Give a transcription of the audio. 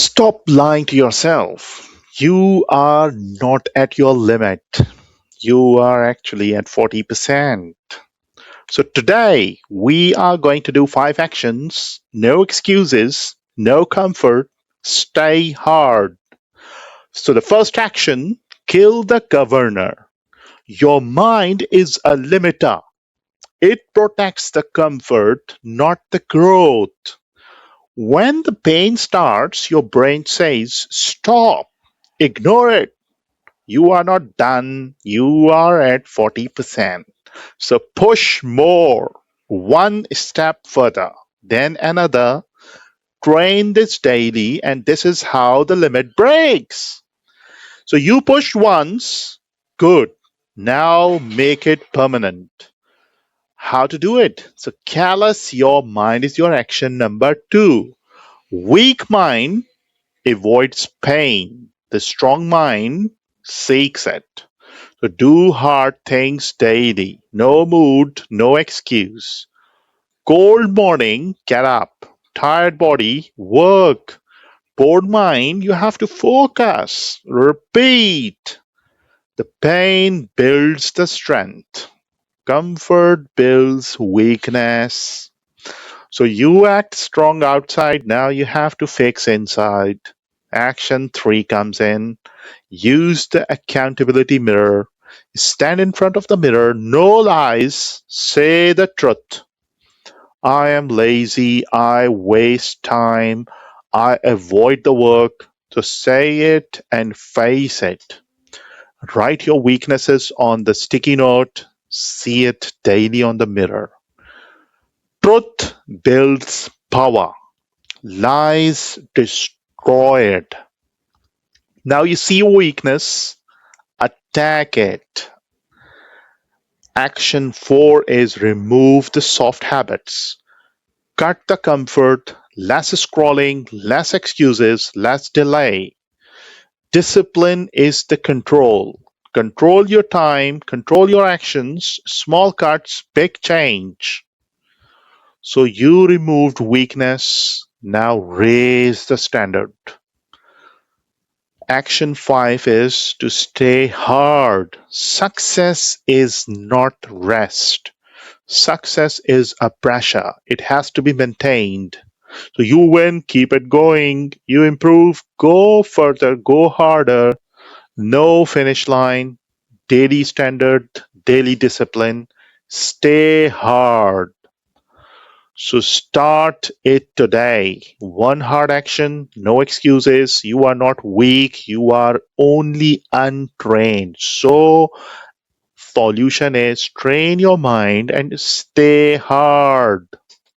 Stop lying to yourself. You are not at your limit. You are actually at 40%. So today we are going to do 5 actions. No excuses, no comfort. Stay hard. So the first action, kill the governor. Your mind is a limiter. It protects the comfort, not the growth. When the pain starts, your brain says, stop, ignore it. You are not done. You are at 40%. So push more, one step further, then another. Train this daily, and this is how the limit breaks. So you pushed once, good. Now make it permanent. How to do it? So callous your mind is your action number 2. Weak mind avoids pain. The strong mind seeks it. So do hard things daily. No mood, no excuse. Cold morning, get up. Tired body, work. Bored mind, you have to focus. Repeat. The pain builds the strength. Comfort builds weakness. So you act strong outside, now you have to fix inside. Action 3 comes in. Use the accountability mirror. Stand in front of the mirror, no lies, say the truth. I am lazy, I waste time, I avoid the work. So say it and face it. Write your weaknesses on the sticky note, see it daily on the mirror. Truth builds power, lies destroy it. Now you see your weakness, attack it. Action 4 is remove the soft habits. Cut the comfort, less scrolling, less excuses, less delay. Discipline is the control. Control your time, control your actions, small cuts, big change. So you removed weakness, now raise the standard. Action 5 is to stay hard. Success is not rest. Success is a pressure. It has to be maintained. So you win, keep it going. You improve, go further, go harder. No finish line. Daily standard, daily discipline. Stay hard. So start it today. One hard action, no excuses. You are not weak. You are only untrained. So solution is train your mind and stay hard.